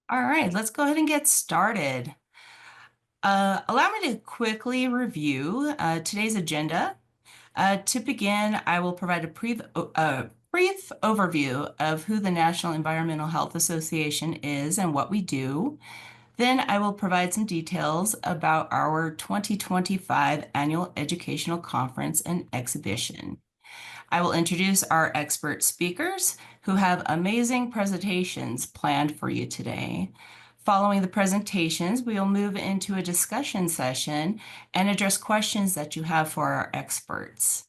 All right, let's go ahead and get started. Allow me to quickly review today's agenda. To begin, I will provide a brief overview of who the National Environmental Health Association is and what we do. Then I will provide some details about our 2025 Annual Educational Conference and Exhibition. I will introduce our expert speakers who have amazing presentations planned for you today. Following the presentations, we will move into a discussion session and address questions that you have for our experts.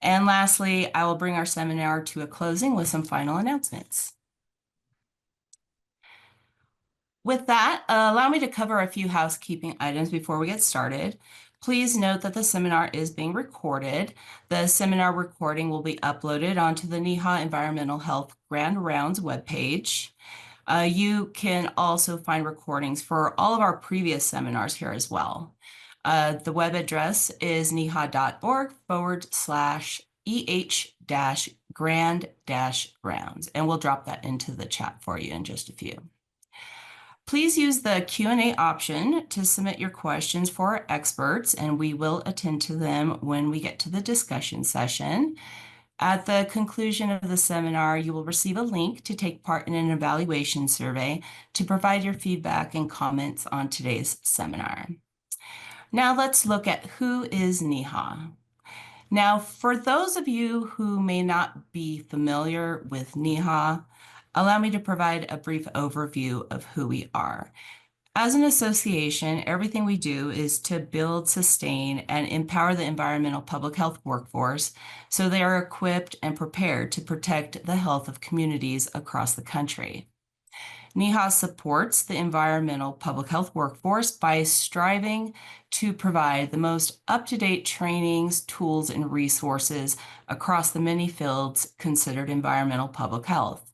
And lastly, I will bring our seminar to a closing with some final announcements. With that, allow me to cover a few housekeeping items before we get started. Please note that the seminar is being recorded. The seminar recording will be uploaded onto the NEHA Environmental Health Grand Rounds webpage. You can also find recordings for all of our previous seminars here as well. The web address is neha.org/EH-grand-rounds, and we'll drop that into the chat for you in just a few. Please use the Q&A option to submit your questions for our experts, and we will attend to them when we get to the discussion session. At the conclusion of the seminar, you will receive a link to take part in an evaluation survey to provide your feedback and comments on today's seminar. Now let's look at who is NEHA. Now, for those of you who may not be familiar with NEHA, allow me to provide a brief overview of who we are. As an association, everything we do is to build, sustain, and empower the environmental public health workforce so they are equipped and prepared to protect the health of communities across the country. NEHA supports the environmental public health workforce by striving to provide the most up-to-date trainings, tools, and resources across the many fields considered environmental public health.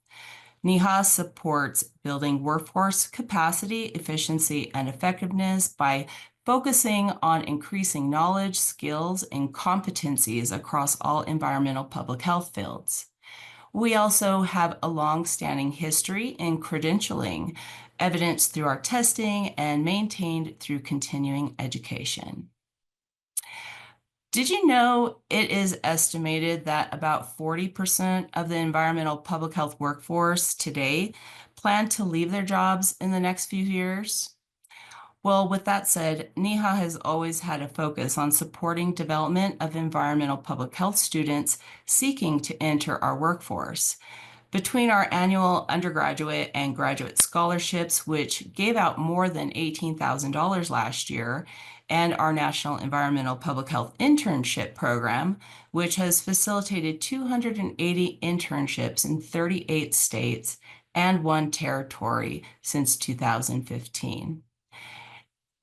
NEHA supports building workforce capacity, efficiency, and effectiveness by focusing on increasing knowledge, skills, and competencies across all environmental public health fields. We also have a long-standing history in credentialing, evidenced through our testing and maintained through continuing education. Did you know it is estimated that about 40% of the environmental public health workforce today plan to leave their jobs in the next few years? Well, with that said, NEHA has always had a focus on supporting development of environmental public health students seeking to enter our workforce. Between our annual undergraduate and graduate scholarships, which gave out more than $18,000 last year, and our National Environmental Public Health Internship Program, which has facilitated 280 internships in 38 states and 1 territory since 2015.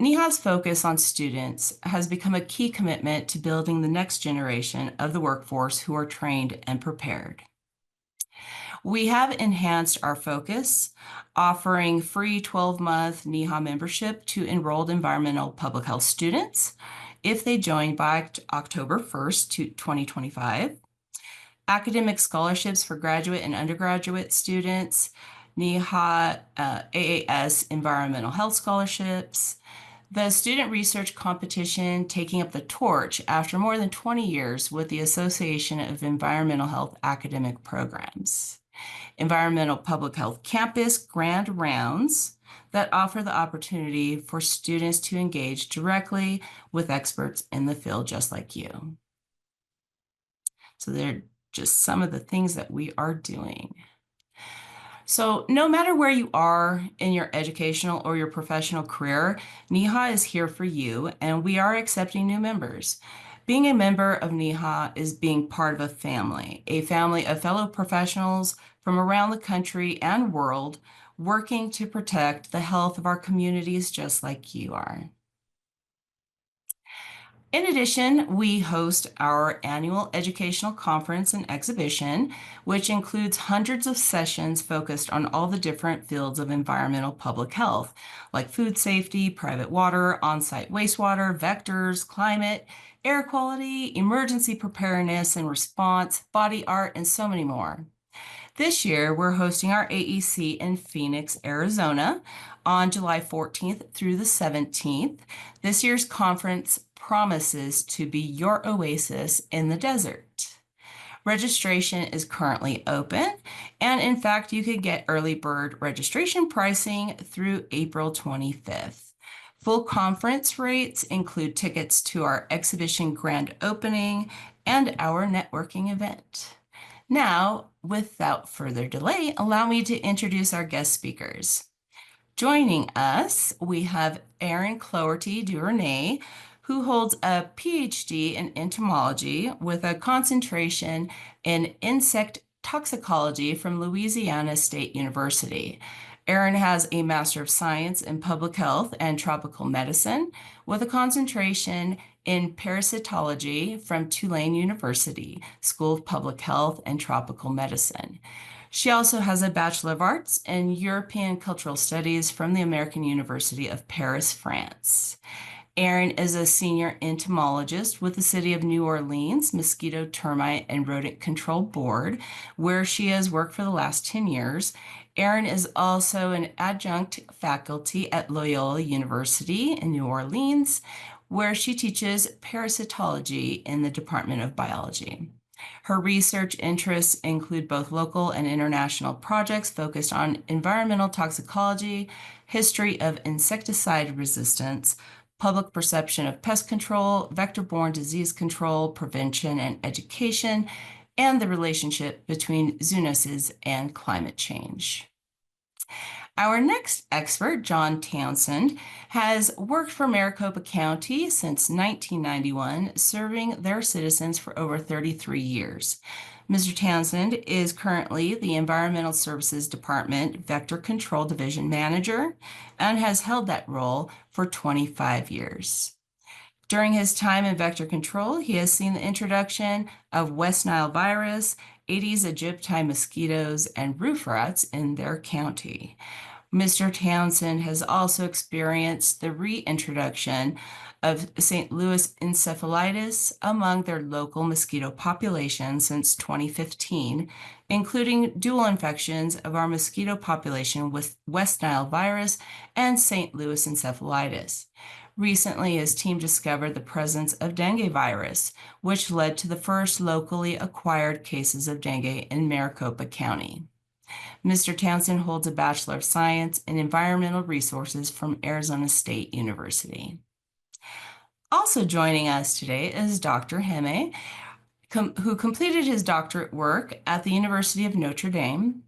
NEHA's focus on students has become a key commitment to building the next generation of the workforce who are trained and prepared. We have enhanced our focus, offering free 12-month NEHA membership to enrolled environmental public health students if they join by October 1st, 2025. Academic scholarships for graduate and undergraduate students, NEHA AAS Environmental Health Scholarships, the student research competition taking up the torch after more than 20 years with the Association of Environmental Health Academic Programs. Environmental Public Health Campus Grand Rounds that offer the opportunity for students to engage directly with experts in the field just like you. So they're just some of the things that we are doing. So no matter where you are in your educational or your professional career, NEHA is here for you, and we are accepting new members. Being a member of NEHA is being part of a family of fellow professionals from around the country and world working to protect the health of our communities just like you are. In addition, we host our annual educational conference and exhibition, which includes hundreds of sessions focused on all the different fields of environmental public health, like food safety, private water, on-site wastewater, vectors, climate, air quality, emergency preparedness and response, body art, and so many more. This year, we're hosting our AEC in Phoenix, Arizona on July 14th through the 17th. This year's conference promises to be your oasis in the desert. Registration is currently open, and in fact, you could get early bird registration pricing through April 25th. Full conference rates include tickets to our exhibition grand opening and our networking event. Now, without further delay, allow me to introduce our guest speakers. Joining us, we have Erin Cloherty Duvernay, who holds a PhD in entomology with a concentration in insect toxicology from Louisiana State University. Erin has a Master of Science in Public Health and Tropical Medicine with a concentration in parasitology from Tulane University, School of Public Health and Tropical Medicine. She also has a Bachelor of Arts in European Cultural Studies from the American University of Paris, France. Erin is a senior entomologist with the City of New Orleans Mosquito, Termite, and Rodent Control Board, where she has worked for the last 10 years. Erin is also an adjunct faculty at Loyola University in New Orleans, where she teaches parasitology in the Department of Biology. Her research interests include both local and international projects focused on environmental toxicology, history of insecticide resistance, public perception of pest control, vector-borne disease control, prevention and education, and the relationship between zoonoses and climate change. Our next expert, John Townsend, has worked for Maricopa County since 1991, serving their citizens for over 33 years. Mr. Townsend is currently the Environmental Services Department Vector Control Division Manager and has held that role for 25 years. During his time in vector control, he has seen the introduction of West Nile virus, Aedes aegypti mosquitoes, and roof rats in their county. Mr. Townsend has also experienced the reintroduction of St. Louis encephalitis among their local mosquito population since 2015, including dual infections of our mosquito population with West Nile virus and St. Louis encephalitis. Recently, his team discovered the presence of dengue virus, which led to the first locally acquired cases of dengue in Maricopa County. Mr. Townsend holds a Bachelor of Science in Environmental Resources from Arizona State University. Also joining us today is Dr. Hemme, who completed his doctorate work at the University of Notre Dame.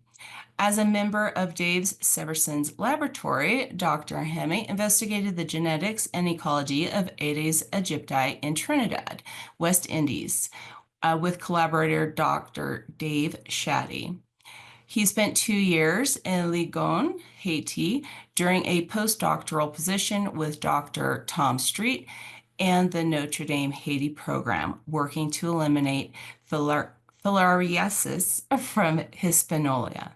As a member of Dave Severson's laboratory, Dr. Hemme investigated the genetics and ecology of Aedes aegypti in Trinidad, West Indies, with collaborator Dr. Dave Shaddy. He spent 2 years in Legon, Haiti, during a postdoctoral position with Dr. Tom Street and the Notre Dame Haiti program, working to eliminate filariasis from Hispaniola.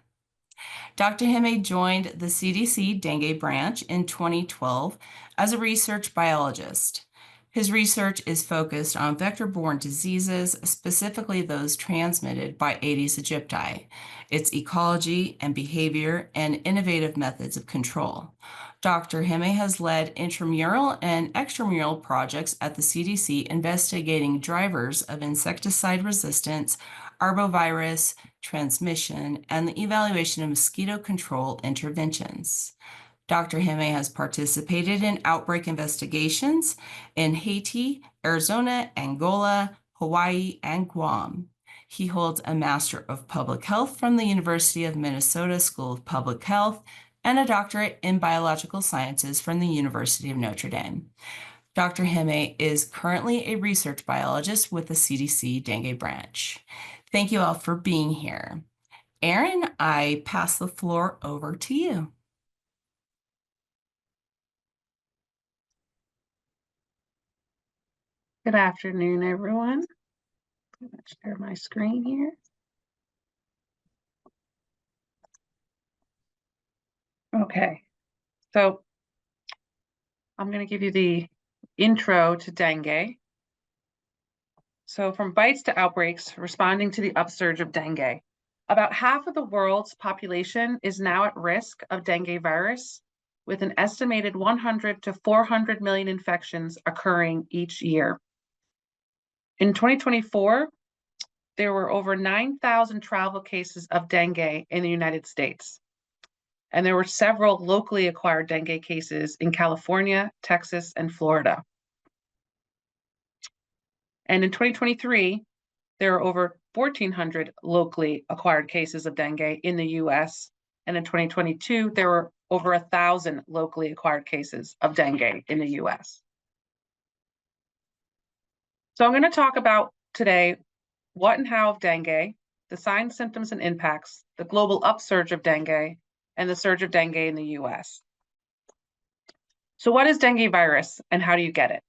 Dr. Hemme joined the CDC Dengue Branch in 2012 as a research biologist. His research is focused on vector-borne diseases, specifically those transmitted by Aedes aegypti, its ecology and behavior, and innovative methods of control. Dr. Hemme has led intramural and extramural projects at the CDC investigating drivers of insecticide resistance, arbovirus transmission, and the evaluation of mosquito control interventions. Dr. Hemme has participated in outbreak investigations in Haiti, Arizona, Angola, Hawaii, and Guam. He holds a Master of Public Health from the University of Minnesota School of Public Health and a doctorate in Biological Sciences from the University of Notre Dame. Dr. Hemme is currently a research biologist with the CDC Dengue Branch. Thank you all for being here. Erin, I pass the floor over to you. Good afternoon, everyone. I'm going to share my screen here. Okay, so I'm going to give you the intro to dengue. So from bites to outbreaks, responding to the upsurge of dengue. About half of the world's population is now at risk of dengue virus, with an estimated 100 to 400 million infections occurring each year. In 2024, there were over 9,000 travel cases of dengue in the United States. And there were several locally acquired dengue cases in California, Texas, and Florida. And in 2023, there are over 1,400 locally acquired cases of dengue in the US. And in 2022, there were over 1,000 locally acquired cases of dengue in the US. So I'm going to talk about today what and how of dengue, the signs, symptoms, and impacts, the global upsurge of dengue, and the surge of dengue in the US. So what is dengue virus and how do you get it?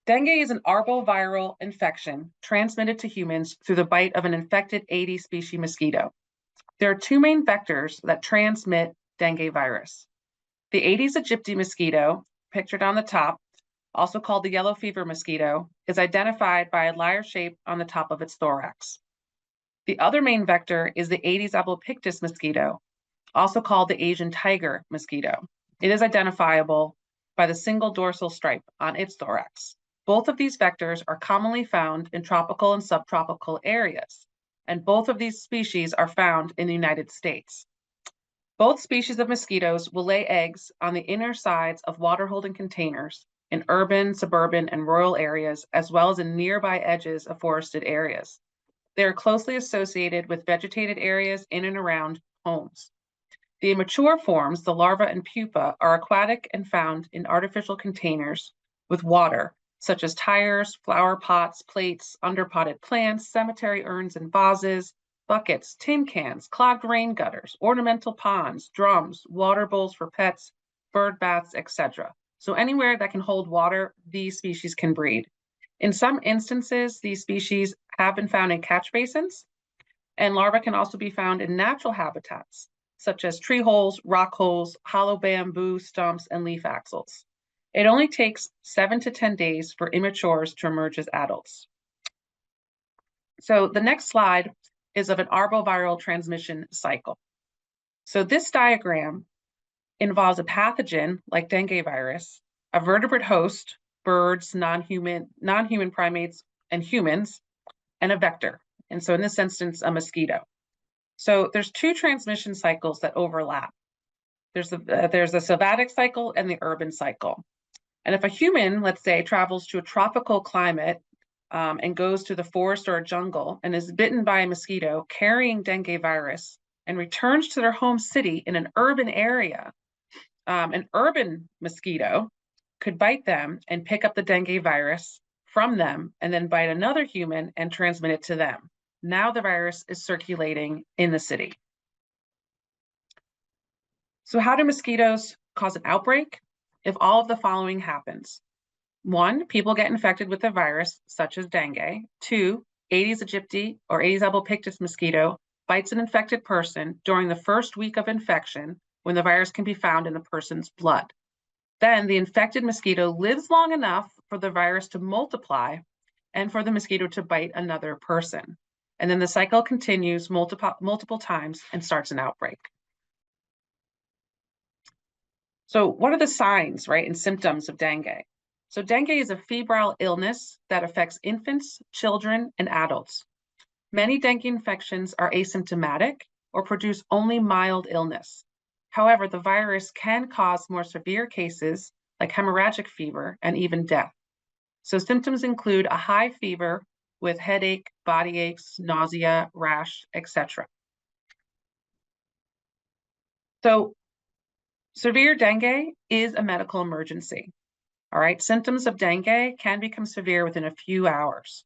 Dengue is an arboviral infection transmitted to humans through the bite of an infected Aedes species mosquito. There are two main vectors that transmit dengue virus. The Aedes aegypti mosquito, pictured on the top, also called the yellow fever mosquito, is identified by a lyre shape on the top of its thorax. The other main vector is the Aedes albopictus mosquito, also called the Asian tiger mosquito. It is identifiable by the single dorsal stripe on its thorax. Both of these vectors are commonly found in tropical and subtropical areas, and both of these species are found in the United States. Both species of mosquitoes will lay eggs on the inner sides of water-holding containers in urban, suburban, and rural areas, as well as in nearby edges of forested areas. They are closely associated with vegetated areas in and around homes. The immature forms, the larva and pupa, are aquatic and found in artificial containers with water, such as tires, flower pots, plates, underpotted plants, cemetery urns and vases, buckets, tin cans, clogged rain gutters, ornamental ponds, drums, water bowls for pets, bird baths, etc. So anywhere that can hold water, these species can breed. In some instances, these species have been found in catch basins, and larvae can also be found in natural habitats, such as tree holes, rock holes, hollow bamboo stumps, and leaf axils. It only takes 7 to 10 days for immatures to emerge as adults. So the next slide is of an arboviral transmission cycle. So this diagram involves a pathogen like dengue virus, a vertebrate host, birds, non-human primates, and humans, and a vector. And so in this instance, a mosquito. So there's two transmission cycles that overlap. There's the sylvatic cycle and the urban cycle. And if a human, let's say, travels to a tropical climate and goes to the forest or a jungle and is bitten by a mosquito carrying dengue virus and returns to their home city in an urban area, an urban mosquito could bite them and pick up the dengue virus from them and then bite another human and transmit it to them. Now the virus is circulating in the city. So how do mosquitoes cause an outbreak? If all of the following happens. 1, people get infected with a virus such as dengue. 2, Aedes aegypti or Aedes albopictus mosquito bites an infected person during the first week of infection when the virus can be found in the person's blood. Then the infected mosquito lives long enough for the virus to multiply and for the mosquito to bite another person. And then the cycle continues multiple times and starts an outbreak. So what are the signs, right, and symptoms of dengue? So dengue is a febrile illness that affects infants, children, and adults. Many dengue infections are asymptomatic or produce only mild illness. However, the virus can cause more severe cases like hemorrhagic fever and even death. So symptoms include a high fever with headache, body aches, nausea, rash, etc. So severe dengue is a medical emergency. All right, symptoms of dengue can become severe within a few hours.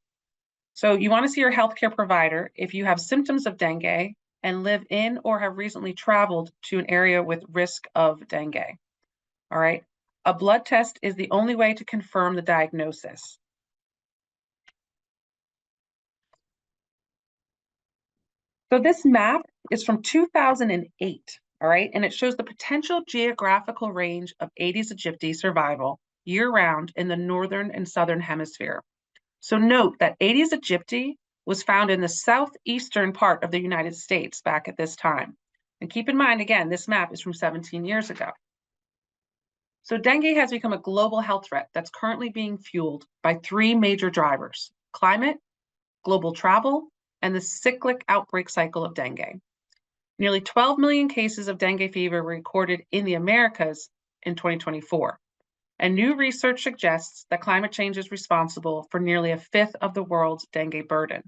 So you want to see your healthcare provider if you have symptoms of dengue and live in or have recently traveled to an area with risk of dengue. All right, a blood test is the only way to confirm the diagnosis. So this map is from 2008, all right, and it shows the potential geographical range of Aedes aegypti survival year-round in the northern and southern hemisphere. So note that Aedes aegypti was found in the southeastern part of the United States back at this time. And keep in mind, again, this map is from 17 years ago. So dengue has become a global health threat that's currently being fueled by three major drivers: climate, global travel, and the cyclic outbreak cycle of dengue. Nearly 12 million cases of dengue fever were recorded in the Americas in 2024. And new research suggests that climate change is responsible for nearly a fifth of the world's dengue burden.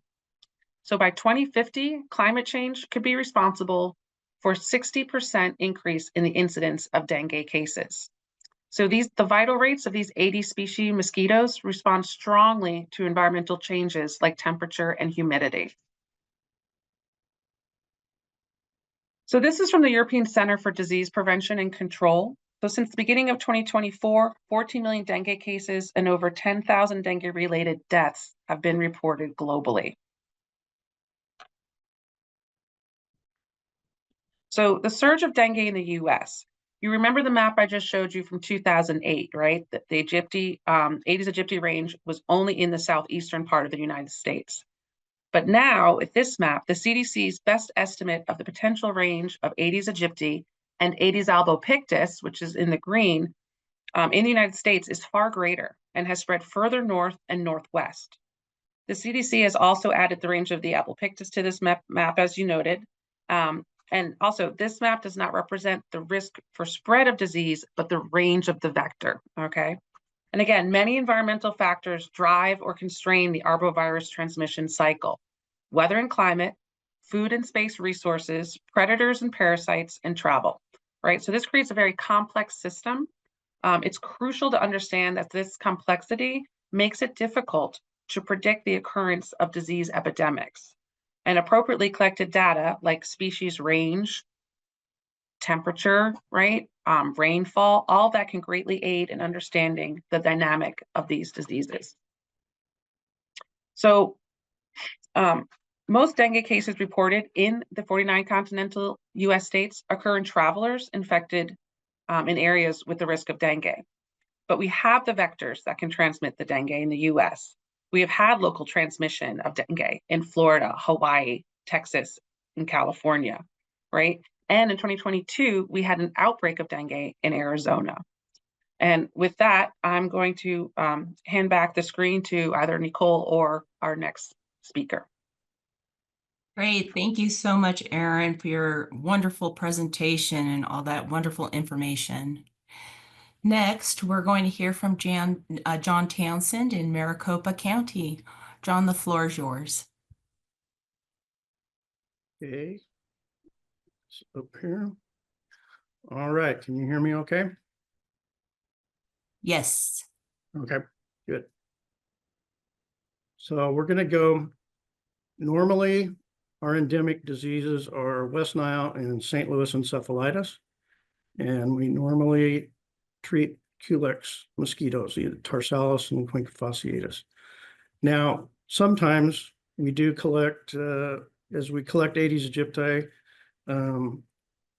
So by 2050, climate change could be responsible for 60% increase in the incidence of dengue cases. So the vital rates of these 80 species mosquitoes respond strongly to environmental changes like temperature and humidity. So this is from the European Center for Disease Prevention and Control. So since the beginning of 2024, 14 million dengue cases and over 10,000 dengue-related deaths have been reported globally. So the surge of dengue in the US, you remember the map I just showed you from 2008, right? That the Aedes aegypti range was only in the southeastern part of the United States. But now, with this map, the CDC's best estimate of the potential range of Aedes aegypti and Aedes albopictus, which is in the green, in the United States is far greater and has spread further north and northwest. The CDC has also added the range of the albopictus to this map, as you noted. And also, this map does not represent the risk for spread of disease, but the range of the vector, okay? And again, many environmental factors drive or constrain the arbovirus transmission cycle: weather and climate, food and space resources, predators and parasites, and travel, right? So this creates a very complex system. It's crucial to understand that this complexity makes it difficult to predict the occurrence of disease epidemics. And appropriately collected data like species range, temperature, right, rainfall, all that can greatly aid in understanding the dynamic of these diseases. So most dengue cases reported in the 49 continental US states occur in travelers infected in areas with the risk of dengue. But we have the vectors that can transmit the dengue in the US. We have had local transmission of dengue in Florida, Hawaii, Texas, and California, right? And in 2022, we had an outbreak of dengue in Arizona. And with that, I'm going to hand back the screen to either Nicole or our next speaker. Great. Thank you so much, Erin, for your wonderful presentation and all that wonderful information. Next, we're going to hear from John Townsend in Maricopa County. John, the floor is yours. Okay, it's up here. All right, can you hear me okay? Yes. Okay, good. So we're going to go, normally our endemic diseases are West Nile and St. Louis encephalitis. And we normally treat Culex mosquitoes, either Tarsalis and Quincke fasciatus. Now, sometimes we do collect, as we collect Aedes aegypti,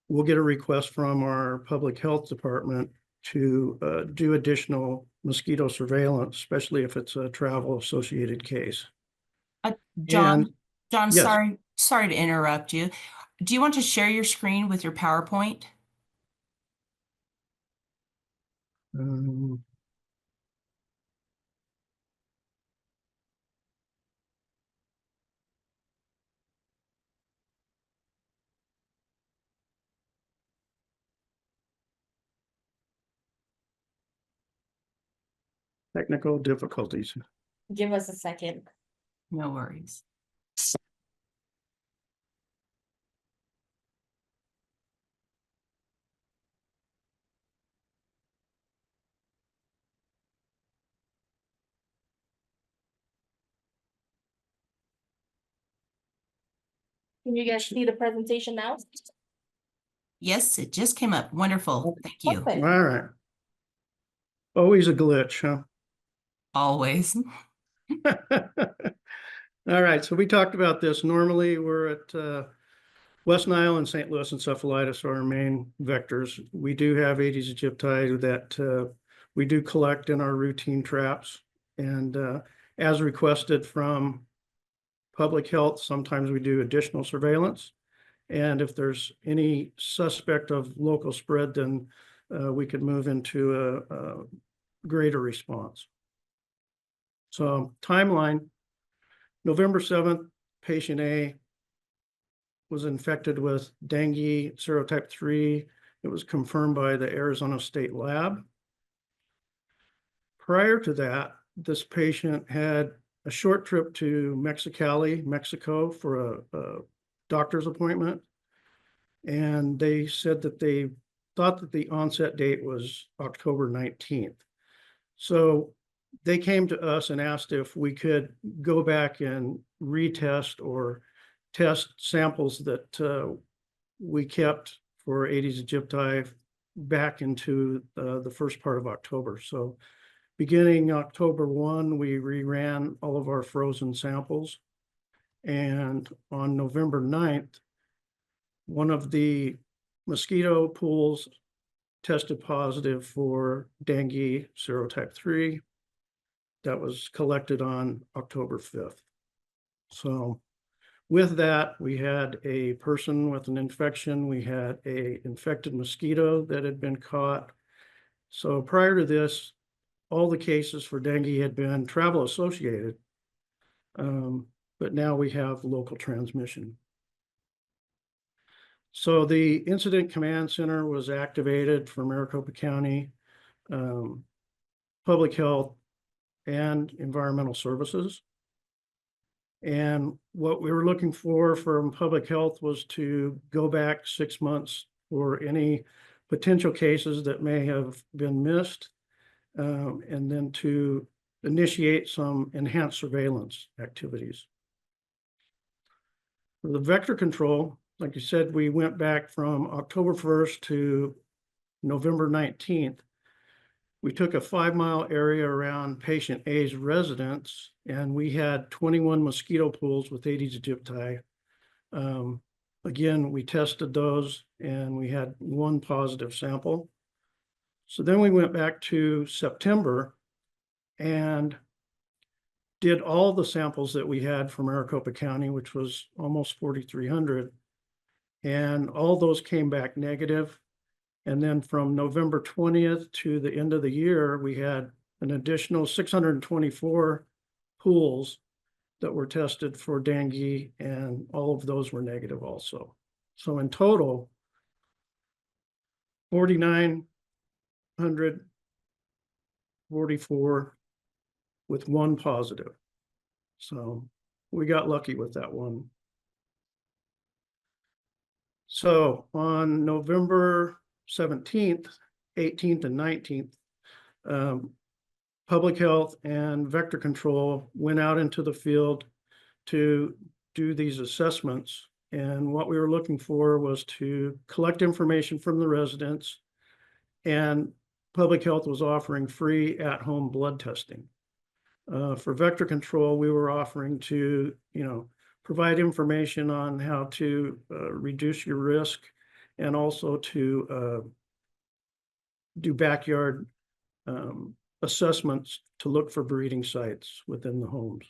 we'll get a request from our public health department to do additional mosquito surveillance, especially if it's a travel associated case. John, yes. sorry to interrupt you. Do you want to share your screen with your PowerPoint? Technical difficulties. Give us a second. No worries. Can you guys see the presentation now? Yes, it just came up. Wonderful. Thank you. Perfect. All right. Always a glitch, huh? Always. All right, so we talked about this. Normally, we're at West Nile and St. Louis encephalitis are our main vectors. We do have Aedes aegypti that we do collect in our routine traps. And as requested from public health, sometimes we do additional surveillance. And if there's any suspect of local spread, then we could move into a greater response. So timeline, November 7th, patient A was infected with dengue serotype 3. It was confirmed by the Arizona State Lab. Prior to that, this patient had a short trip to Mexicali, Mexico for a doctor's appointment. And they said that they thought that the onset date was October 19th. So they came to us and asked if we could go back and retest or test samples that we kept for Aedes aegypti back into the first part of October. So beginning October 1, we reran all of our frozen samples. And on November 9th, one of the mosquito pools tested positive for dengue serotype 3. That was collected on October 5th. So with that, we had a person with an infection. We had an infected mosquito that had been caught. So prior to this, all the cases for dengue had been travel associated, but now we have local transmission. So the Incident Command Center was activated for Maricopa County, Public Health, and Environmental Services. And what we were looking for from Public Health was to go back 6 months for any potential cases that may have been missed, and then to initiate some enhanced surveillance activities. For the vector control, like you said, we went back from October 1st to November 19th. We took a 5-mile area around patient A's residence, and we had 21 mosquito pools with Aedes aegypti. Again, we tested those and we had 1 positive sample. So then we went back to September and did all the samples that we had from Maricopa County, which was almost 4,300. And all those came back negative. And then from November 20th to the end of the year, we had an additional 624 pools that were tested for dengue, and all of those were negative also. So in total, 4,944 with 1 positive. So we got lucky with that one. So on November 17th, 18th, and 19th, Public Health and Vector Control went out into the field to do these assessments. And what we were looking for was to collect information from the residents, and Public Health was offering free at-home blood testing. For Vector Control, we were offering to, provide information on how to reduce your risk, and also to do backyard assessments to look for breeding sites within the homes.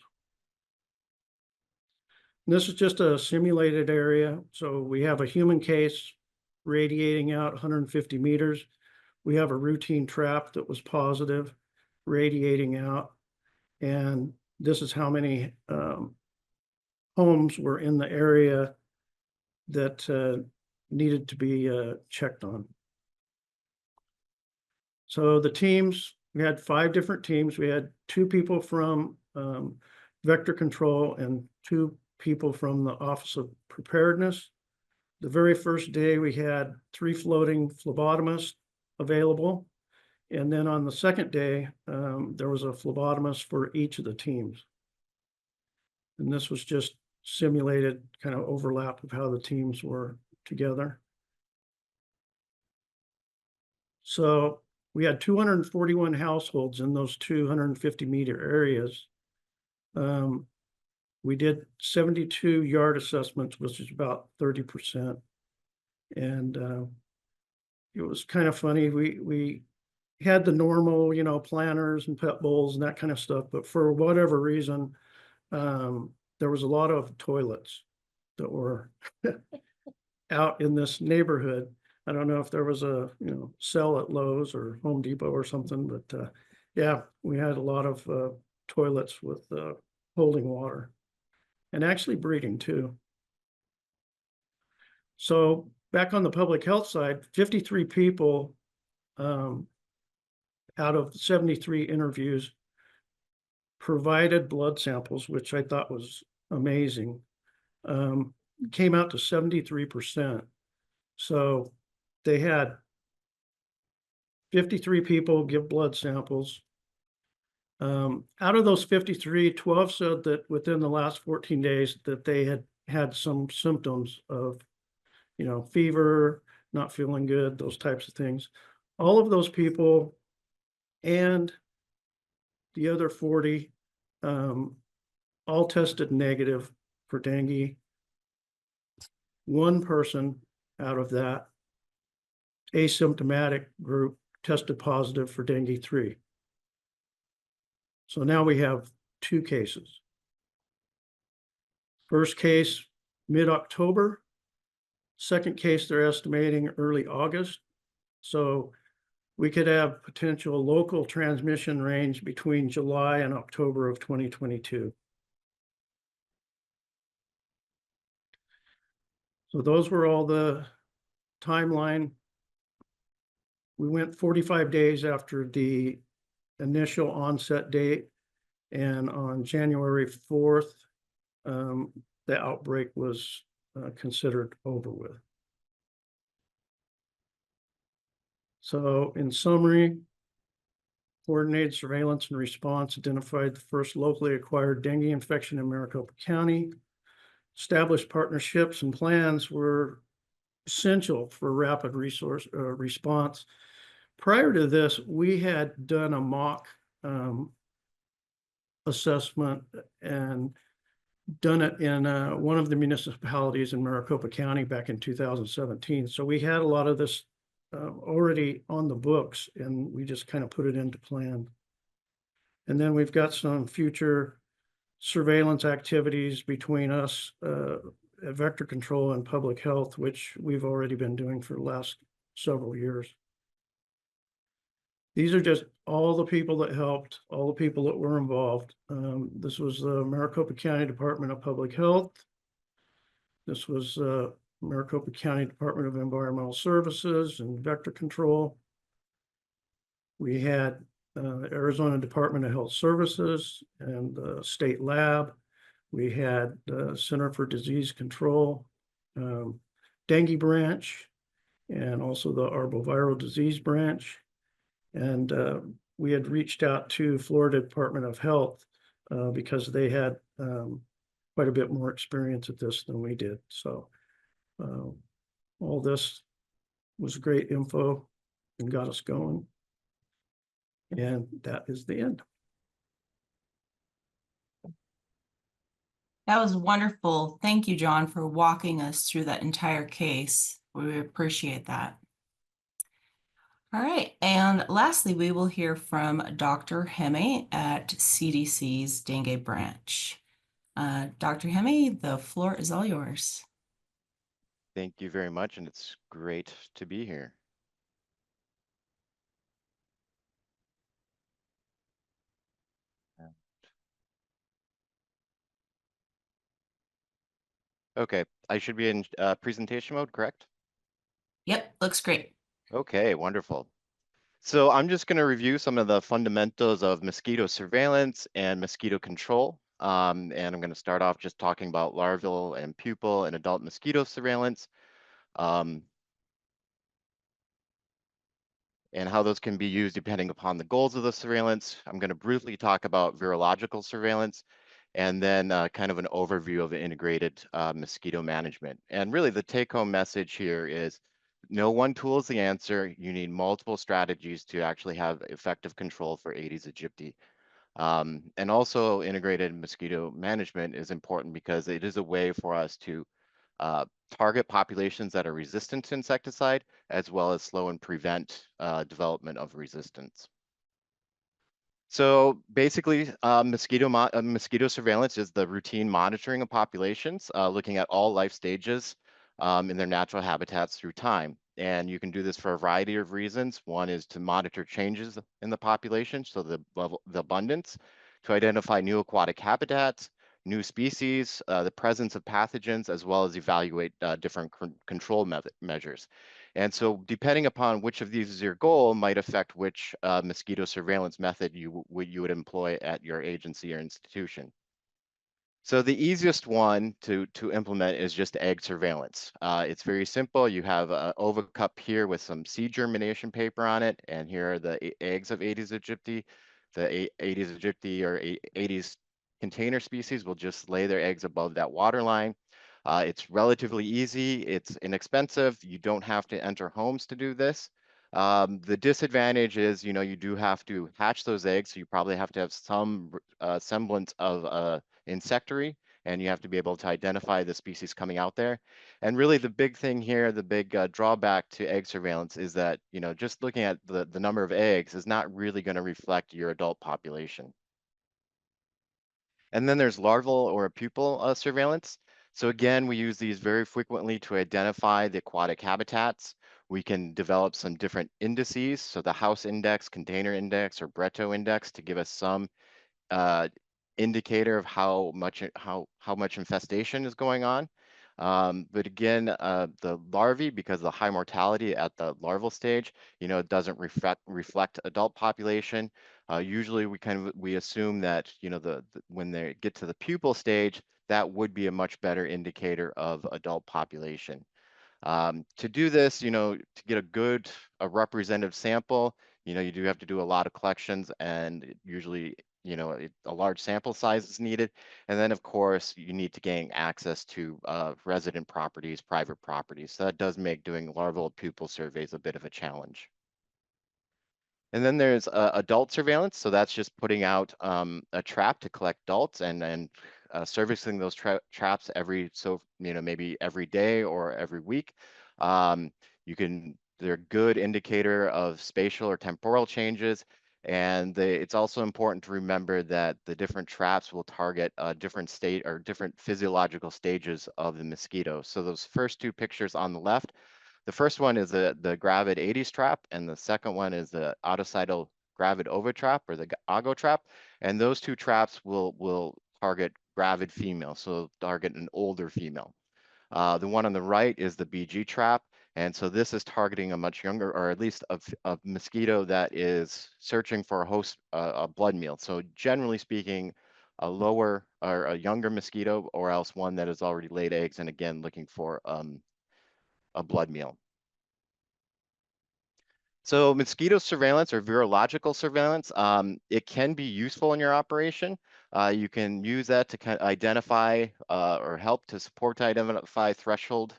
And this is just a simulated area. So we have a human case radiating out 150 meters. We have a routine trap that was positive, radiating out. And this is how many homes were in the area that needed to be checked on. So the teams, we had 5 different teams. We had 2 people from Vector Control and 2 people from the Office of Preparedness. The very first day, we had 3 floating phlebotomists available. And then on the second day, there was a phlebotomist for each of the teams. And this was just simulated kind of overlap of how the teams were together. So we had 241 households in those 250-meter areas. We did 72 yard assessments, which is about 30%. And it was kind of funny. We had the normal, planters and pet bowls and that kind of stuff, but for whatever reason, there was a lot of toilets that were out in this neighborhood. I don't know if there was a, cell at Lowe's or Home Depot or something, but yeah, we had a lot of toilets with holding water and actually breeding too. So back on the public health side, 53 people out of 73 interviews provided blood samples, which I thought was amazing. Came out to 73%. So they had 53 people give blood samples. Out of those 53, 12 said that within the last 14 days that they had had some symptoms of, fever, not feeling good, those types of things. All of those people and the other 40 all tested negative for dengue. One person out of that asymptomatic group tested positive for dengue 3. So now we have 2 cases. First case, mid-October. Second case, they're estimating early August. So we could have potential local transmission range between July and October of 2022. So those were all the timeline. We went 45 days after the initial onset date, and on January 4th, the outbreak was considered over with. So in summary, coordinated surveillance and response identified the first locally acquired dengue infection in Maricopa County. Established partnerships and plans were essential for rapid resource response. Prior to this, we had done a mock assessment and done it in one of the municipalities in Maricopa County back in 2017. So we had a lot of this already on the books, and we just kind of put it into plan. And then we've got some future surveillance activities between us, vector control and public health, which we've already been doing for the last several years. These are just all the people that helped, all the people that were involved. This was the Maricopa County Department of Public Health. This was Maricopa County Department of Environmental Services and Vector Control. We had Arizona Department of Health Services and the State Lab. We had Center for Disease Control, Dengue Branch, and also the Arboviral Disease Branch. And we had reached out to Florida Department of Health because they had quite a bit more experience at this than we did. So all this was great info and got us going. And that is the end. That was wonderful. Thank you, John, for walking us through that entire case. We appreciate that. All right, and lastly, we will hear from Dr. Hemme at CDC's Dengue Branch. Dr. Hemme, the floor is all yours. Thank you very much, and it's great to be here. Okay, I should be in presentation mode, correct? Yep, looks great. Okay, wonderful. So I'm just going to review some of the fundamentals of mosquito surveillance and mosquito control. And I'm going to start off just talking about larval and pupal and adult mosquito surveillance. And how those can be used depending upon the goals of the surveillance. I'm going to briefly talk about virological surveillance, and then kind of an overview of integrated mosquito management. And really the take-home message here is no one tool is the answer. You need multiple strategies to actually have effective control for Aedes aegypti. And also integrated mosquito management is important because it is a way for us to target populations that are resistant to insecticide, as well as slow and prevent development of resistance. So basically, mosquito surveillance is the routine monitoring of populations, looking at all life stages in their natural habitats through time. And you can do this for a variety of reasons. One is to monitor changes in the population, so the level, the abundance, to identify new aquatic habitats, new species, the presence of pathogens, as well as evaluate different control measures. And so depending upon which of these is your goal might affect which mosquito surveillance method you would employ at your agency or institution. So the easiest one to implement is just egg surveillance. It's very simple. You have an ovicup here with some seed germination paper on it, and here are the eggs of Aedes aegypti. The Aedes aegypti or Aedes container species will just lay their eggs above that water line. It's relatively easy. It's inexpensive. You don't have to enter homes to do this. The disadvantage is, you do have to hatch those eggs, so you probably have to have some semblance of insectary, and you have to be able to identify the species coming out there. And really the big thing here, the big drawback to egg surveillance is that, just looking at the number of eggs is not really going to reflect your adult population. And then there's larval or pupal surveillance. So again, we use these very frequently to identify the aquatic habitats. We can develop some different indices, so the house index, container index, or Bretto index to give us some indicator of how much infestation is going on. But again, the larvae, because of the high mortality at the larval stage, it doesn't reflect adult population. Usually we assume that, when they get to the pupal stage, that would be a much better indicator of adult population. To do this, to get a representative sample, you do have to do a lot of collections, and usually, a large sample size is needed. And then, of course, you need to gain access to resident properties, private properties. So that does make doing larval pupil surveys a bit of a challenge. And then there's adult surveillance. So that's just putting out a trap to collect adults and servicing those traps maybe every day or every week. They're a good indicator of spatial or temporal changes. And it's also important to remember that the different traps will target different state or different physiological stages of the mosquito. So those first two pictures on the left, the first one is the gravid Aedes trap, and the second one is the oticidal gravid ovid trap, or the AGO trap. And those two traps will target gravid female, so target an older female. The one on the right is the BG trap. And so this is targeting a much younger, or at least a mosquito that is searching for a host, a blood meal. So generally speaking, a lower or a younger mosquito, or else one that has already laid eggs, and again, looking for a blood meal. So mosquito surveillance or virological surveillance, it can be useful in your operation. You can use that to kind of identify or help to support to identify the threshold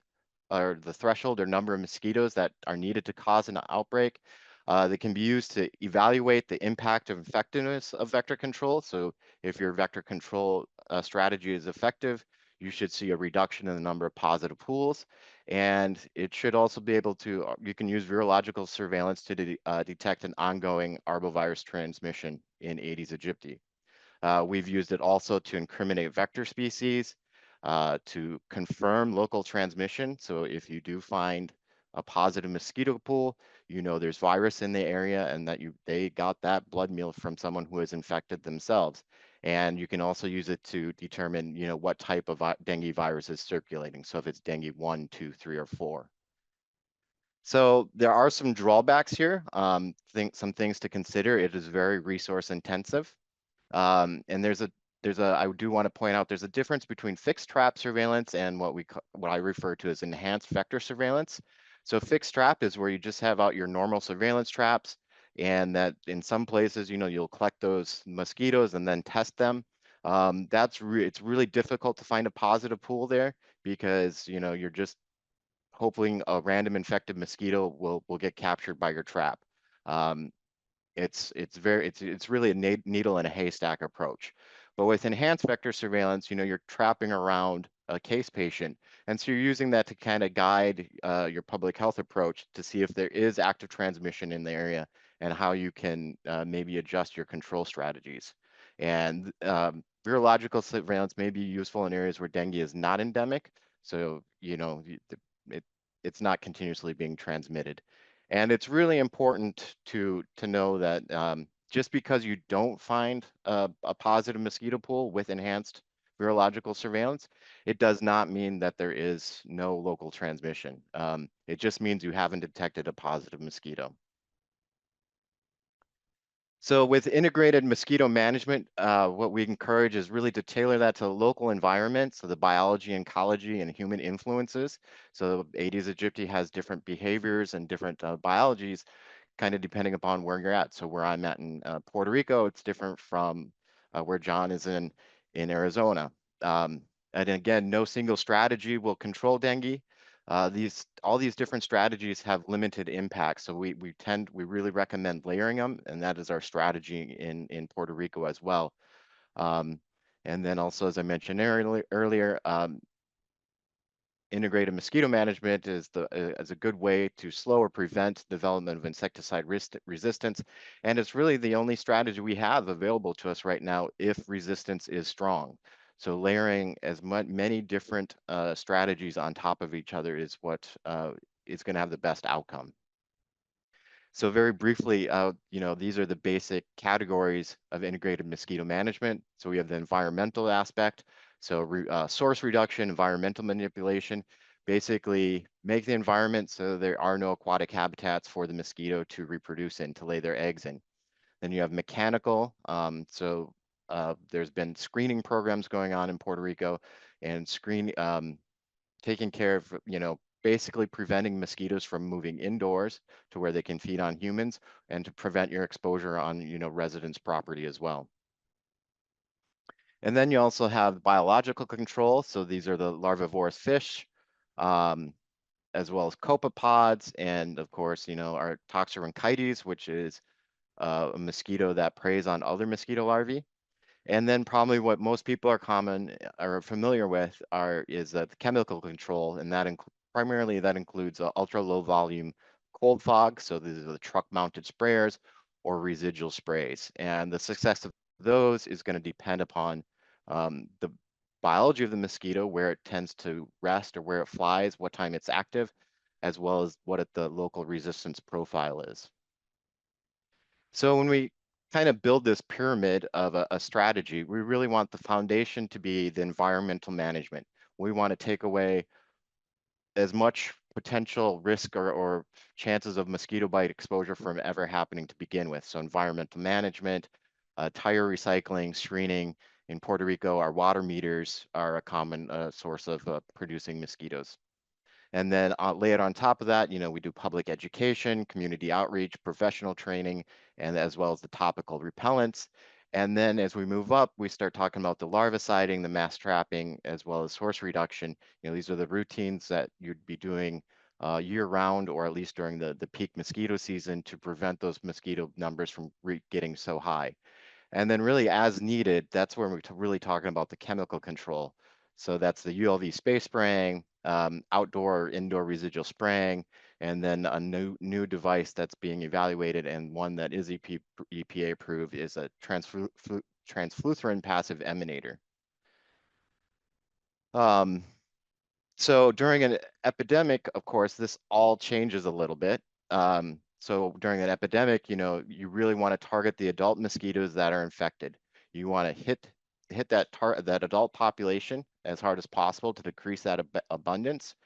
or number of mosquitoes that are needed to cause an outbreak. They can be used to evaluate the impact of effectiveness of vector control. So if your vector control strategy is effective, you should see a reduction in the number of positive pools. And it should also be able to, you can use virological surveillance to detect an ongoing arbovirus transmission in Aedes aegypti. We've used it also to incriminate vector species, to confirm local transmission. So if you do find a positive mosquito pool, there's virus in the area and that they got that blood meal from someone who is infected themselves. And you can also use it to determine, what type of dengue virus is circulating. So if it's dengue 1, 2, 3, or 4. So there are some drawbacks here. Some things to consider. It is very resource intensive. And I do want to point out there's a difference between fixed trap surveillance and what I refer to as enhanced vector surveillance. So fixed trap is where you just have out your normal surveillance traps, and that in some places, you'll collect those mosquitoes and then test them. It's really difficult to find a positive pool there because you're just hoping a random infected mosquito will get captured by your trap. It's really a needle in a haystack approach. But with enhanced vector surveillance, you're trapping around a case patient. And so you're using that to kind of guide your public health approach to see if there is active transmission in the area and how you can maybe adjust your control strategies. And virological surveillance may be useful in areas where dengue is not endemic. So, it's not continuously being transmitted. And it's really important to know that just because you don't find a positive mosquito pool with enhanced virological surveillance, it does not mean that there is no local transmission. It just means you haven't detected a positive mosquito. So with integrated mosquito management, what we encourage is really to tailor that to the local environment, so the biology, ecology, and human influences. So Aedes aegypti has different behaviors and different biologies, kind of depending upon where you're at. So where I'm at in Puerto Rico, it's different from where John is in Arizona. And again, no single strategy will control dengue. All these different strategies have limited impact, so we really recommend layering them, and that is our strategy in Puerto Rico as well. And then also, as I mentioned earlier, integrated mosquito management is a good way to slow or prevent development of insecticide resistance, and it's really the only strategy we have available to us right now if resistance is strong. So layering as many different strategies on top of each other is what is going to have the best outcome. So very briefly, these are the basic categories of integrated mosquito management. So we have the environmental aspect. So source reduction, environmental manipulation, basically make the environment so there are no aquatic habitats for the mosquito to reproduce in, to lay their eggs in. Then you have mechanical. There's been screening programs going on in Puerto Rico, and taking care of, basically preventing mosquitoes from moving indoors to where they can feed on humans, and to prevent your exposure on, residents' property as well. And then you also have biological control. So these are the larvivorous fish, as well as copepods, and of course, our Toxorhynchites, which is a mosquito that preys on other mosquito larvae. And then probably what most people are familiar with is the chemical control, and that primarily that includes ultra low volume cold fog. So these are the truck mounted sprayers or residual sprays. And the success of those is going to depend upon the biology of the mosquito, where it tends to rest or where it flies, what time it's active, as well as what the local resistance profile is. So when we kind of build this pyramid of a strategy, we really want the foundation to be the environmental management. We want to take away as much potential risk or chances of mosquito bite exposure from ever happening to begin with. So environmental management, tire recycling, screening. In Puerto Rico, our water meters are a common source of producing mosquitoes. And then layered on top of that, we do public education, community outreach, professional training, and as well as the topical repellents. And then as we move up, we start talking about the larviciding, the mass trapping, as well as source reduction. These are the routines that you'd be doing year round, or at least during the peak mosquito season, to prevent those mosquito numbers from getting so high. And then really as needed, that's where we're really talking about the chemical control. So that's the ULV spray spraying, outdoor or indoor residual spraying, and then a new device that's being evaluated, and one that is EPA approved, is a transfluthrin passive emanator. So during an epidemic, of course, this all changes a little bit. So during an epidemic, you really want to target the adult mosquitoes that are infected. You want to hit that adult population as hard as possible to decrease that abundance.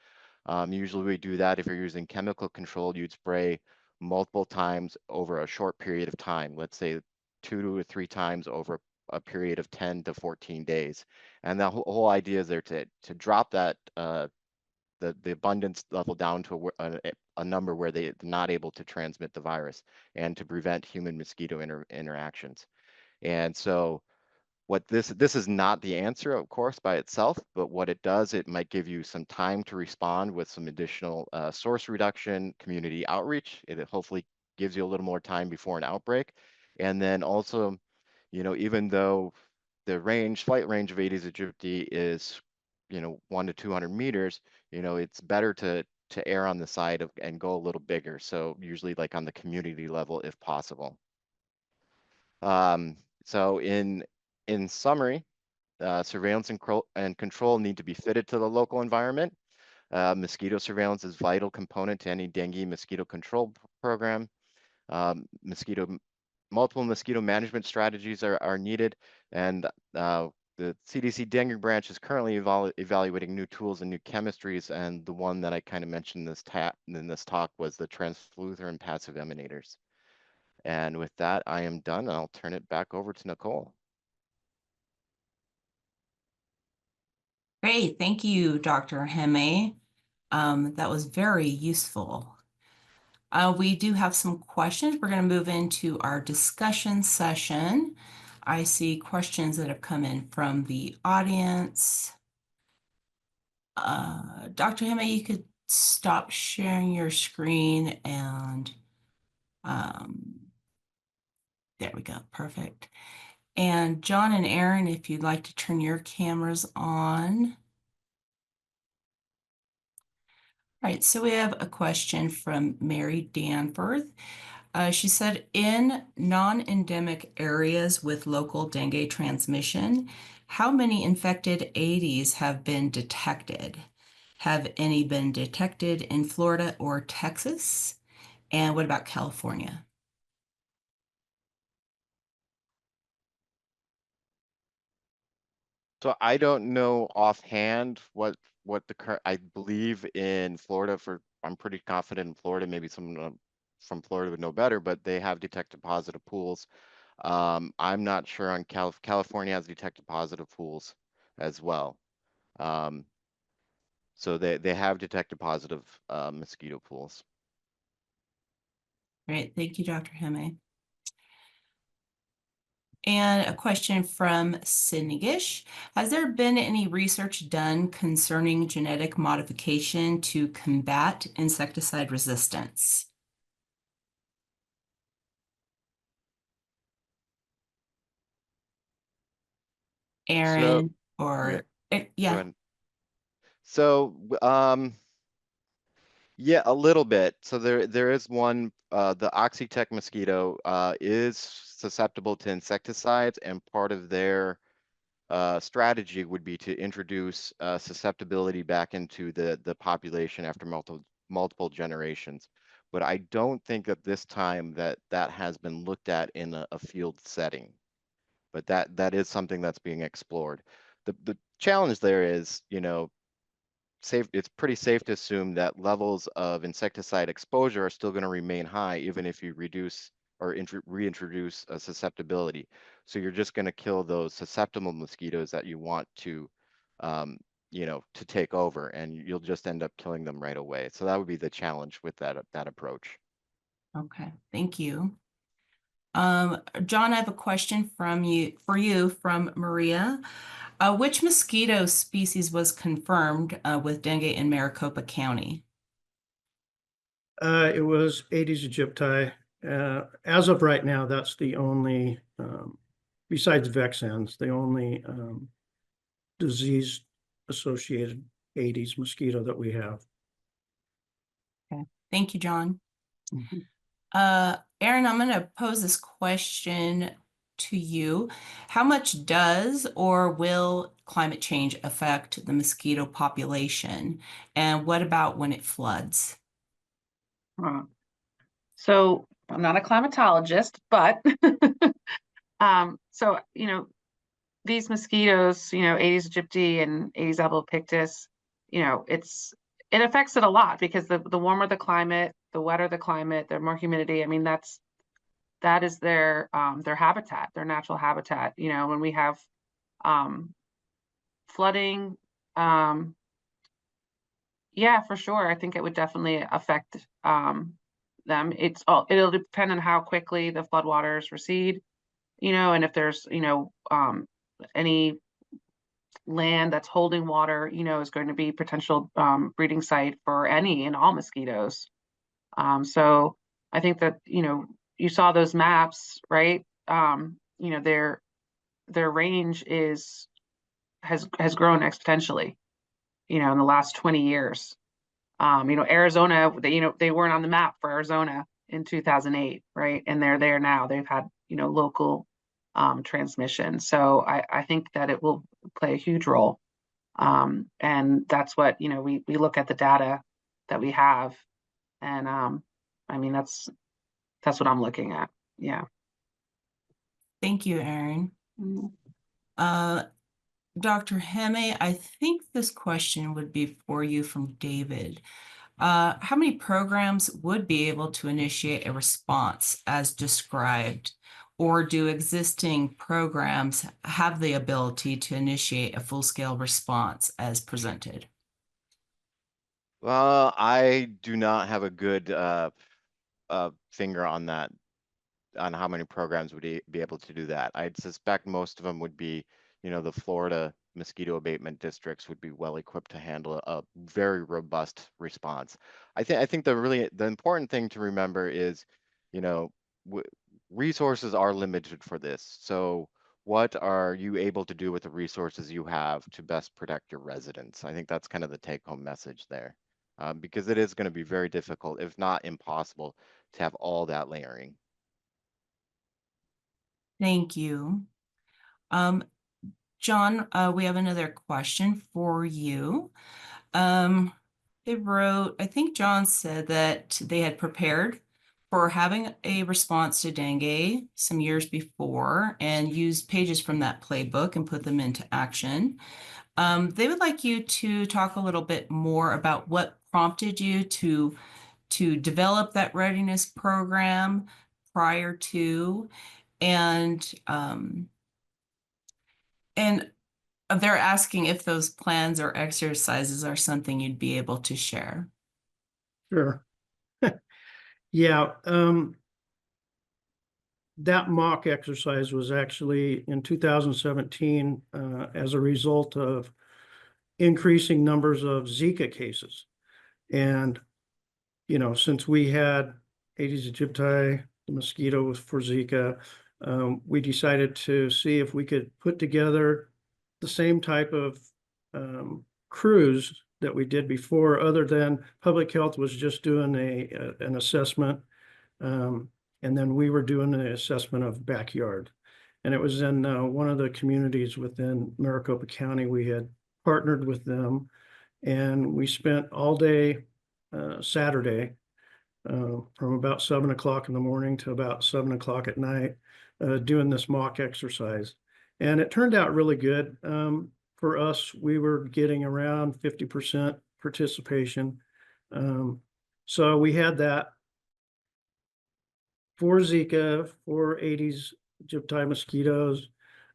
Usually we do that if you're using chemical control. You'd spray multiple times over a short period of time, let's say 2 to 3 times over a period of 10 to 14 days. And the whole idea is there to drop that the abundance level down to a number where they're not able to transmit the virus, and to prevent human mosquito interactions. And so what this is not the answer, of course, by itself, but what it does, it might give you some time to respond with some additional source reduction, community outreach. It hopefully gives you a little more time before an outbreak. And then also, even though the flight range of Aedes aegypti is 1 to 200 meters, it's better to err on the side of and go a little bigger. So usually like on the community level, if possible. So in summary, surveillance and control need to be fitted to the local environment. Mosquito surveillance is a vital component to any dengue mosquito control program. Multiple mosquito management strategies are needed, and the CDC Dengue Branch is currently evaluating new tools and new chemistries, and the one that I kind of mentioned in this talk was the transfluther passive emanators. And with that, I am done, and I'll turn it back over to Nicole. Great, thank you, Dr. Hemme. That was very useful. We do have some questions. We're going to move into our discussion session. I see questions that have come in from the audience. Dr. Hemme, you could stop sharing your screen and there we go, perfect. And John and Erin, if you'd like to turn your cameras on. All right, so we have a question from Mary Danforth. She said, in non-endemic areas with local dengue transmission, how many infected Aedes have been detected? Have any been detected in Florida or Texas? And what about California? So I don't know offhand what the current, I believe in Florida I'm pretty confident in Florida, maybe someone from Florida would know better, but they have detected positive pools. I'm not sure on California has detected positive pools as well. So they have detected positive mosquito pools. Great, thank you, Dr. Hemme. And a question from Sydney Gish. Has there been any research done concerning genetic modification to combat insecticide resistance? Erin, or yeah. So yeah, a little bit. So there is one, the Oxytec mosquito is susceptible to insecticides, and part of their strategy would be to introduce susceptibility back into the population after multiple generations. But I don't think at this time that has been looked at in a field setting. But that is something that's being explored. The challenge there is, you know, it's pretty safe to assume that levels of insecticide exposure are still going to remain high, even if you reduce or reintroduce a susceptibility. So you're just going to kill those susceptible mosquitoes that you want to, you know, to take over, and you'll just end up killing them right away. So that would be the challenge with that approach. Okay, thank you. John, I have a question for you from Maria. Which mosquito species was confirmed with dengue in Maricopa County? It was Aedes aegypti. As of right now, that's the only, besides Vexans, the only disease-associated Aedes mosquito that we have. Okay, thank you, John. Mm-hmm. Erin, I'm going to pose this question to you. How much does or will climate change affect the mosquito population? And what about when it floods? So I'm not a climatologist, but so you know, these mosquitoes, you know, Aedes aegypti and Aedes albopictus, you know, it affects it a lot because the warmer the climate, the wetter the climate, the more humidity. I mean, that is their habitat, their natural habitat. You know, when we have flooding, yeah, for sure. I think it would definitely affect them. It'll depend on how quickly the floodwaters recede, you know, and if there's, you know, any land that's holding water, you know, is going to be potential breeding site for any and all mosquitoes. So I think that, you know, you saw those maps, right? You know, their range has grown exponentially, you know, in the last 20 years. Arizona, they weren't on the map for Arizona in 2008, right? And they're there now. They've had, local transmission. So I think that it will play a huge role. And that's what, we look at the data that we have. And that's what I'm looking at. Yeah. Thank you, Erin. Mhm. Dr. Hemme, I think this question would be for you from David. How many programs would be able to initiate a response as described? Or do existing programs have the ability to initiate a full-scale response as presented? Well, I do not have a good finger on that, on how many programs would be able to do that. I'd suspect most of them would be, the Florida mosquito abatement districts would be well equipped to handle a very robust response. I think the important thing to remember is, resources are limited for this. So what are you able to do with the resources you have to best protect your residents? I think that's kind of the take-home message there, because it is going to be very difficult, if not impossible, to have all that layering. Thank you. John, we have another question for you. They wrote, I think John said that they had prepared for having a response to dengue some years before and used pages from that playbook and put them into action. They would like you to talk a little bit more about what prompted you to develop that readiness program prior to, and they're asking if those plans or exercises are something you'd be able to share. Sure. Yeah, that mock exercise was actually in 2017 as a result of increasing numbers of Zika cases. And, since we had Aedes aegypti, the mosquito for Zika, we decided to see if we could put together the same type of crews that we did before, other than public health was just doing an assessment. And then we were doing an assessment of backyard. And it was in one of the communities within Maricopa County. We had partnered with them, and we spent all day Saturday from about 7 o'clock in the morning to about 7 o'clock at night doing this mock exercise. And it turned out really good. For us, we were getting around 50% participation. So we had that for Zika, for Aedes aegypti mosquitoes,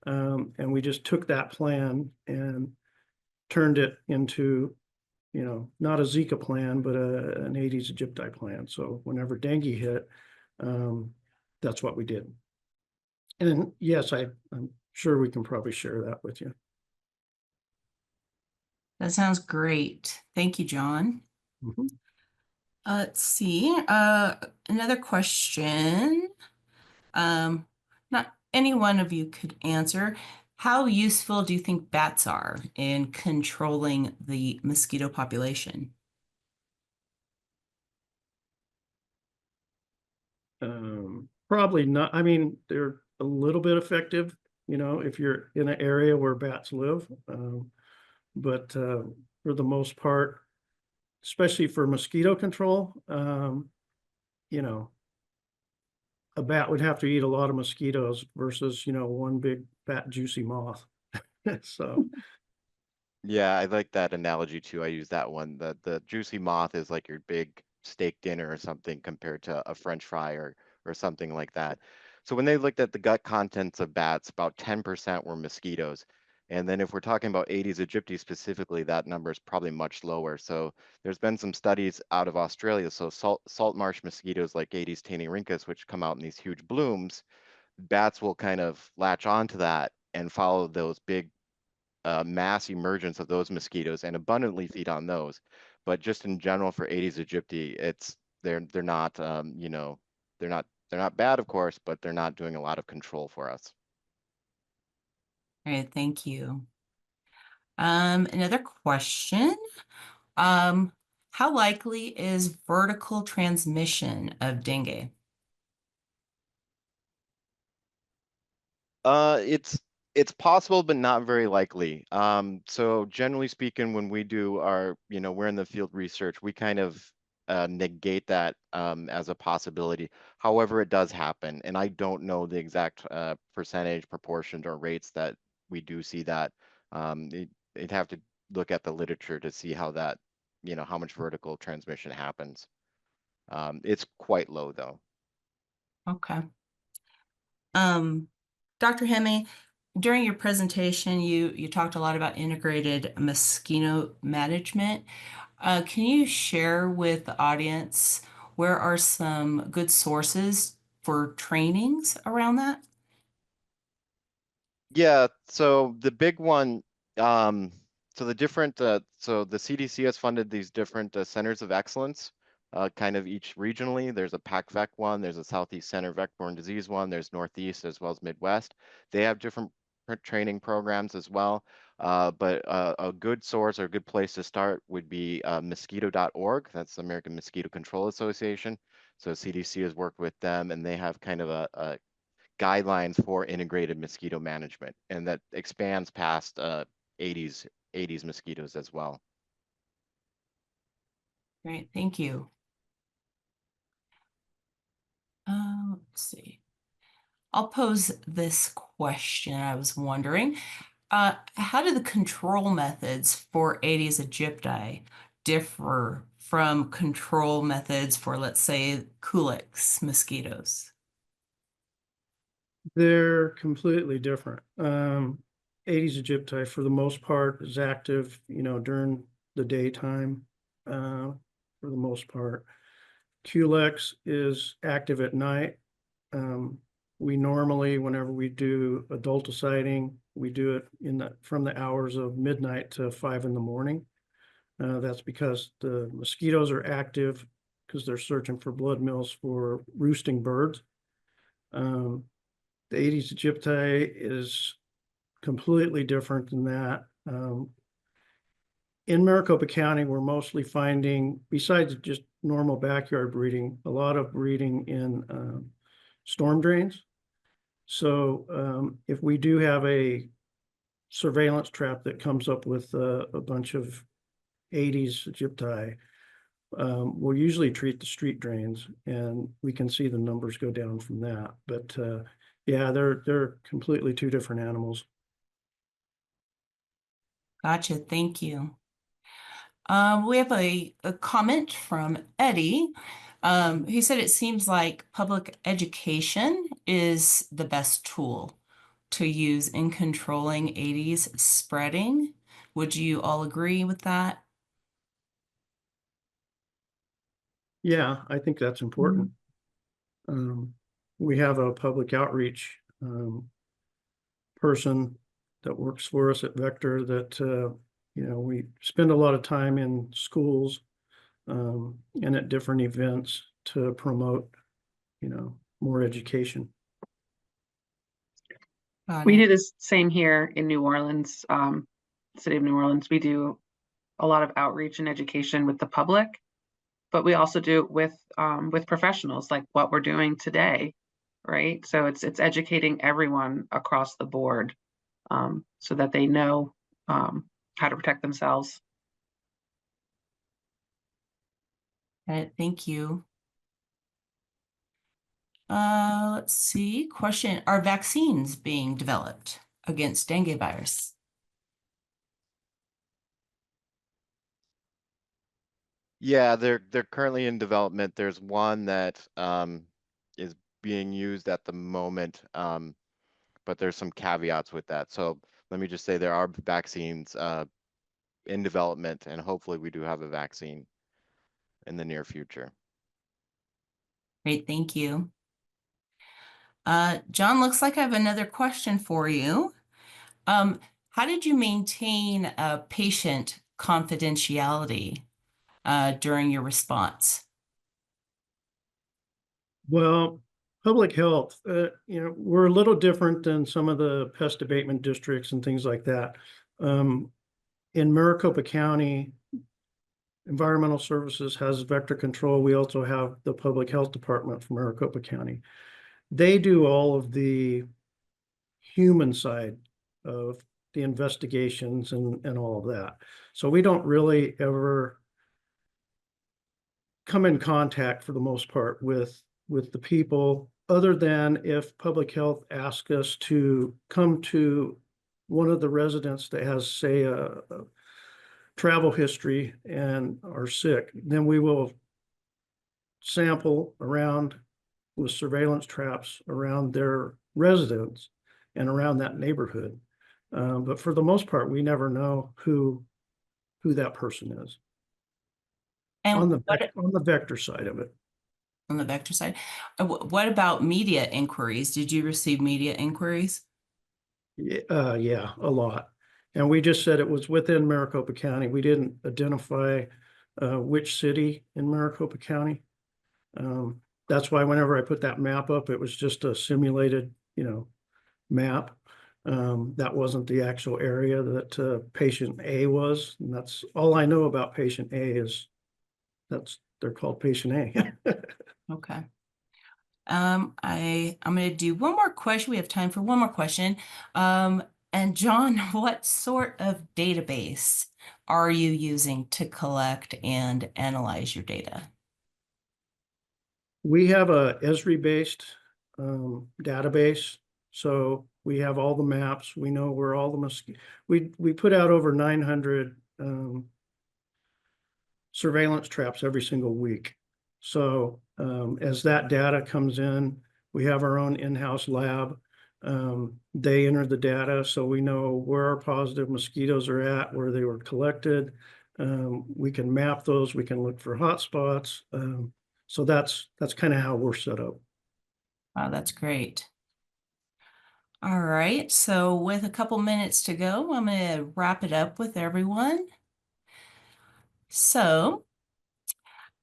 and we just took that plan and turned it into, not a Zika plan, but an Aedes aegypti plan. So whenever dengue hit, that's what we did. And yes, I'm sure we can probably share that with you. That sounds great. Thank you, John. Mm-hmm. Let's see. Another question. Not any one of you could answer. How useful do you think bats are in controlling the mosquito population? Probably not. I mean, they're a little bit effective, if you're in an area where bats live. But for the most part, especially for mosquito control, a bat would have to eat a lot of mosquitoes versus, one big fat juicy moth. So Yeah, I like that analogy too. I use that one. The juicy moth is like your big steak dinner or something compared to a French fry or something like that. So when they looked at the gut contents of bats, about 10% were mosquitoes. And then if we're talking about Aedes aegypti specifically, that number is probably much lower. So there's been some studies out of Australia. So salt marsh mosquitoes like Aedes taenirinchus, which come out in these huge blooms, bats will kind of latch onto that and follow those big mass emergence of those mosquitoes and abundantly feed on those. But just in general for Aedes aegypti, they're not they're not bad, of course, but they're not doing a lot of control for us. All right, thank you. Another question. How How likely is vertical transmission of dengue? It's possible, but not very likely. So generally speaking, when we do our, we're in the field research, we kind of negate that as a possibility. However, it does happen, and I don't know the exact percentage, proportions, or rates that we do see that. You'd have to look at the literature to see how that, how much vertical transmission happens. It's quite low, though. Okay. Dr. Hemme, during your presentation, you talked a lot about integrated mosquito management. Can you share with the audience where are some good sources for trainings around that? Yeah, so the big one, so the different, so the CDC has funded these different centers of excellence, kind of each regionally. There's a PAC-VEC one, there's a Southeast Center Vector-borne Disease one, there's Northeast as well as Midwest. They have different training programs as well. But a good source or a good place to start would be mosquito.org. That's the American Mosquito Control Association. So CDC has worked with them, and they have kind of a guidelines for integrated mosquito management, and that expands past Aedes mosquitoes as well. Great, thank you. Let's see. I'll pose this question. I was wondering, how do the control methods for Aedes aegypti differ from control methods for, let's say, Culex mosquitoes? They're completely different. Aedes aegypti, for the most part, is active, during the daytime, for the most part. Culex is active at night. We normally, whenever we do adulticiding, we do it from the hours of midnight to 5 in the morning. That's because the mosquitoes are active because they're searching for blood meals for roosting birds. The Aedes aegypti is completely different than that. In Maricopa County, we're mostly finding, besides just normal backyard breeding, a lot of breeding in storm drains. So if we do have a surveillance trap that comes up with a bunch of Aedes aegypti, we'll usually treat the street drains, and we can see the numbers go down from that. But yeah, they're completely two different animals. Gotcha, thank you. We have a comment from Eddie. He said it seems like public education is the best tool to use in controlling Aedes spreading. Would you all agree with that? Yeah, I think that's important. We have a public outreach person that works for us at Vector that we spend a lot of time in schools and at different events to promote, more education. We do the same here in New Orleans, city of New Orleans. We do a lot of outreach and education with the public, but we also do it with professionals, like what we're doing today, right? So it's educating everyone across the board, so that they know how to protect themselves. Thank you. Let's see. Question: are vaccines being developed against dengue virus? Yeah, they're currently in development. There's one that is being used at the moment, but there's some caveats with that. So let me just say there are vaccines in development, and hopefully we do have a vaccine in the near future. Great, thank you. John, looks like I have another question for you. How did you maintain patient confidentiality during your response? Well, public health, we're a little different than some of the pest abatement districts and things like that. In Maricopa County, Environmental Services has vector control. We also have the Public Health Department from Maricopa County. They do all of the human side of the investigations and all of that. So we don't really ever come in contact for the most part with the people, other than if public health asks us to come to one of the residents that has, say, a travel history and are sick, then we will sample around with surveillance traps around their residence and around that neighborhood. But for the most part, we never know who that person is And on the vector side of it. on the vector side, what about media inquiries? Did you receive media inquiries? Yeah, a lot. And we just said it was within Maricopa County. We didn't identify which city in Maricopa County. That's why whenever I put that map up, it was just a simulated, map. That wasn't the actual area that patient A was. And that's all I know about patient A is they're called patient A. Okay. I'm going to do one more question. We have time for one more question. And John, what sort of database are you using to collect and analyze your data? We have a Esri-based database. So we have all the maps. We know where all the mosquitoes. We put out over 900 surveillance traps every single week. So as that data comes in, we have our own in-house lab. They enter the data, so we know where our positive mosquitoes are at, where they were collected. We can map those. We can look for hotspots. So that's kind of how we're set up. Wow, that's great. All right, so with a couple minutes to go, I'm going to wrap it up with everyone. So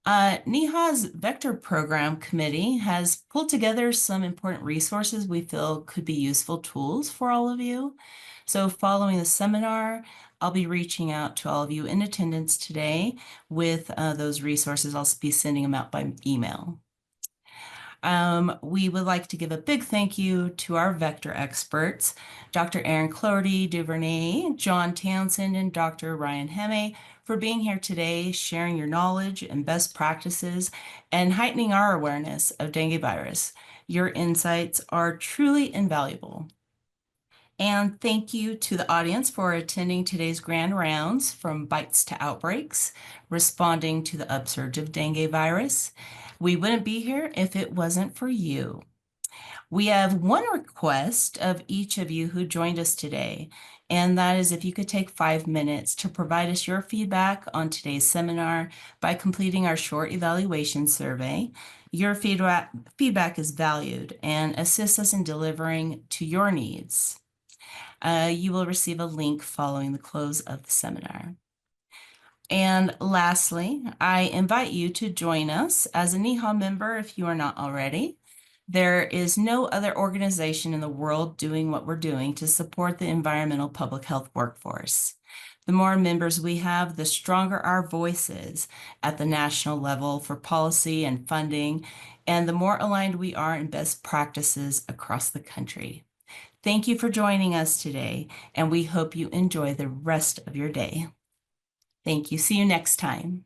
NEHA's Vector Program Committee has pulled together some important resources we feel could be useful tools for all of you. So following the seminar, I'll be reaching out to all of you in attendance today with those resources. I'll be sending them out by email. We would like to give a big thank you to our vector experts, Dr. Erin Cloherty, Duvernay, John Townsend, and Dr. Ryan Hemme, for being here today, sharing your knowledge and best practices, and heightening our awareness of dengue virus. Your insights are truly invaluable. And thank you to the audience for attending today's grand rounds from bites to outbreaks, responding to the upsurge of dengue virus. We wouldn't be here if it wasn't for you. We have one request of each of you who joined us today, and that is if you could take 5 minutes to provide us your feedback on today's seminar by completing our short evaluation survey. Your feedback is valued and assists us in delivering to your needs. You will receive a link following the close of the seminar. And lastly, I invite you to join us as a NEHA member if you are not already. There is no other organization in the world doing what we're doing to support the environmental public health workforce. The more members we have, the stronger our voice is at the national level for policy and funding, and the more aligned we are in best practices across the country. Thank you for joining us today, and we hope you enjoy the rest of your day. Thank you. See you next time.